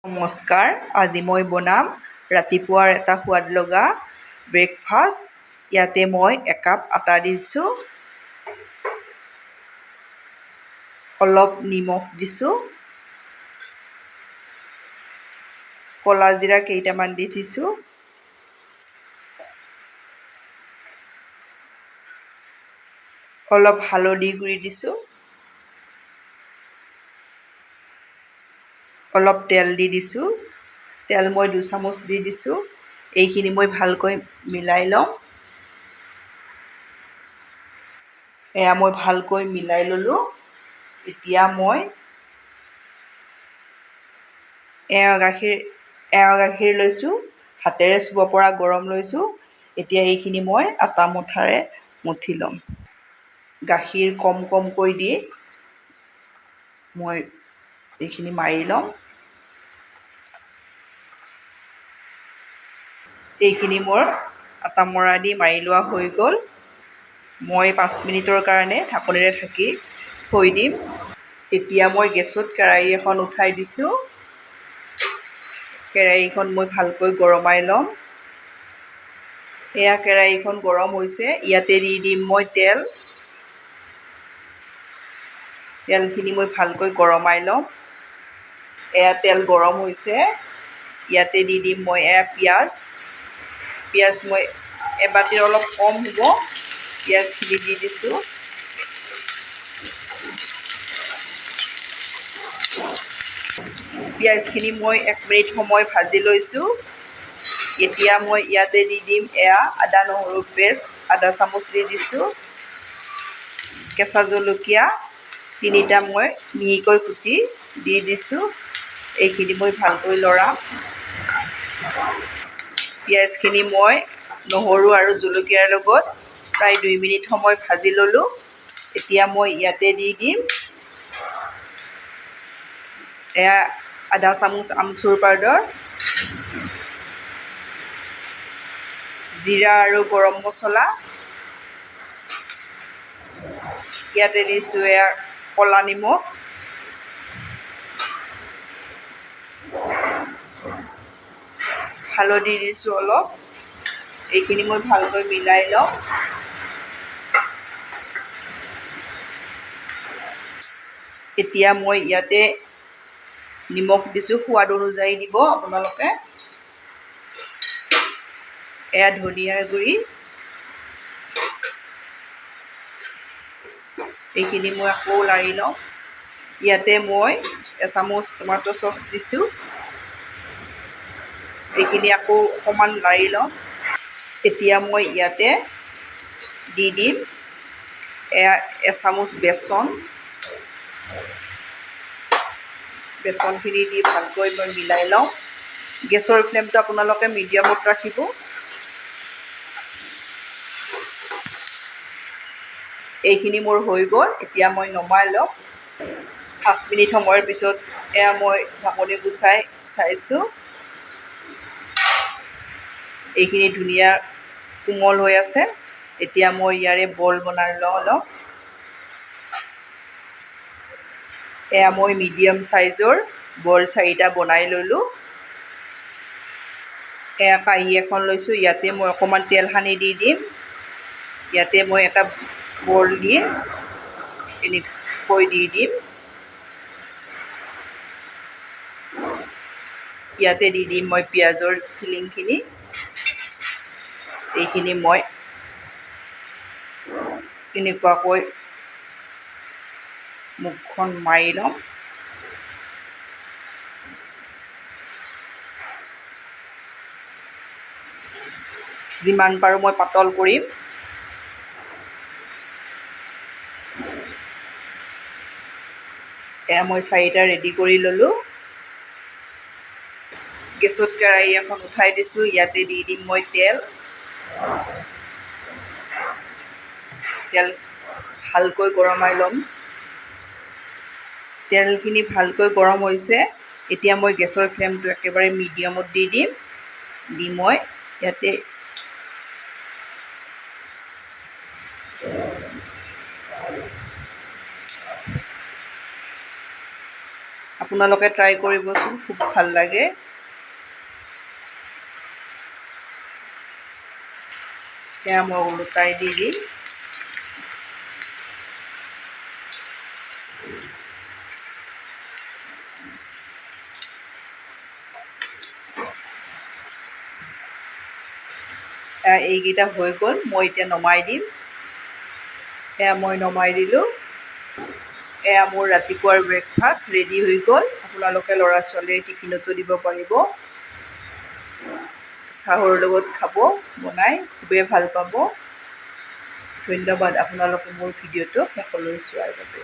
নমস্কাৰ, আজি মই বনাম ৰাতিপুৱাৰ এটা সোৱাদ লগা ব্ৰেকফাষ্ট। ইয়াতে মই একাপ আটা দিছোঁ, অলপ নিমখ দিছোঁ, ক'লা জিৰা কেইটামান দি দিছোঁ, অলপ হালধি গুড়ি দিছোঁ, অলপ তেল দি দিছোঁ। তেল মই 2 চামুচ দি দিছোঁ। এইখিনি মই ভালকৈ মিলাই ল'ম। এয়া মই ভালকৈ মিলাই ল'লোঁ। এতিয়া মই এৱা গাখীৰ লৈছোঁ, হাতেৰে চুব পৰা গৰম লৈছোঁ। এতিয়া এইখিনি মই আটা মুঠাৰে মঠি ল'ম। গাখীৰ কমকৈ দি মই এইখিনি মাৰি ল'ম। এইখিনি মোৰ আটা মৰা দি মাৰি লোৱা হৈ গ'ল। মই 5 মিনিটৰ কাৰণে ঢাকনিৰে ঢাকি থৈ দিম। এতিয়া মই গেছত কেৰাহী এখন উঠাই দিছোঁ। কেৰাহীখন মই ভালকৈ গৰমাই ল'ম। এয়া কেৰাহীখন গৰম হৈছে। ইয়াতে দি দিম মই তেল। তেলখিনি মই ভালকৈ গৰমাই ল'ম। এয়া তেল গৰম হৈছে। ইয়াতে দি দিম মই পিঁয়াজ। পিঁয়াজ মই এবাটিৰ অলপ কম হ'ব। পিঁয়াজখিনি দি দিছোঁ। পিঁয়াজখিনি মই 1 মিনিট সময় ভাজি লৈছোঁ। এতিয়া মই ইয়াতে দি দিম আদা নহৰু পেষ্ট আধা চামুচ দি দিছোঁ। কেঁচা জলকীয়া 3টা মই মিহিকৈ কুটি দি দিছোঁ। এইখিনি মই ভালকৈ লৰাম। পিঁয়াজখিনি মই নহৰু আৰু জলকীয়াৰ লগত প্ৰায় 2 মিনিট সময় ভাজি ল'লোঁ। এতিয়া মই ইয়াতে দি দিম আধা চামুচ আমচুৰ পাউডাৰ, জিৰা আৰু গৰম মছলা। ইয়াতে দিছোঁ ক'লা নিমখ, হালধি দিছোঁ অলপ। এইখিনি মই ভালকৈ মিলাই লওঁ। এতিয়া মই ইয়াতে নিমখ দিছোঁ, সোৱাদ অনুযায়ী দিব আপোনালোকে। ধনিয়াৰ গুড়ি। এইখিনি মই আকৌ লাৰি লওঁ। ইয়াতে মই এচামুচ টমেটো চচ দিছোঁ। এইখিনি আকৌ অকণমান লাৰি লওঁ। এতিয়া মই ইয়াতে দি দিম এচামুচ বেচন। বেচনখিনি দি ভালকৈ মই মিলাই লওঁ। গেছৰ ফ্লেমটো আপোনালোকে মিডিয়ামত ৰাখিব। এইখিনি মোৰ হৈ গ'ল। এতিয়া মই নমাই লওঁ। 5 মিনিট সময়ৰ পিছত মই ঢাকনি গুচাই চাইছোঁ। এইখিনি ধুনীয়া কোমল হৈ আছে। এতিয়া মই ইয়াৰে বল বনাই লওঁ অলপ। মই মিডিয়াম চাইজৰ বল 4টা বনাই ল'লোঁ। কাঁহী এখন লৈছোঁ। ইয়াতে মই অকণমান তেল সানি দি দিম। ইয়াতে মই এটা বল দি এনেকৈ দি দিম। ইয়াতে দি দিম মই পিঁয়াজৰ ফিলিংখিনি। এইখিনি মই এনেকুৱাকৈ মুখখন মাৰি লওঁ। যিমান পাৰোঁ মই পাতল কৰিম। মই 4টা ৰেডি কৰি ল'লোঁ। গেছত কেৰাহী এখন উঠাই দিছোঁ। ইয়াতে দি দিম মই তেল। তেল ভালকৈ গৰমাই ল'ম। তেলখিনি ভালকৈ গৰম হৈছে। এতিয়া মই গেছৰ ফ্লেমটো একেবাৰে মিডিয়ামত দি দিম। মই ইয়াতে আপোনালোকে ট্ৰাই কৰিবচোন, খুব ভাল লাগে। এতিয়া মই ওলোটাই দি দিম। এইকেইটা হৈ গ'ল, মই এতিয়া নমাই দিম। এয়া মই নমাই দিলোঁ। এয়া মোৰ ৰাতিপুৱাৰ ব্ৰেকফাষ্ট ৰেডি হৈ গ'ল। আপোনালোকে ল'ৰা ছোৱালীৰ টিফিনতো দিব পাৰিব, চাহৰ লগত খাব বনাই, খুবেই ভাল পাব। ধন্যবাদ আপোনালোকে মোৰ ভিডিঅ'টো শেষলৈ চোৱাৰ বাবে।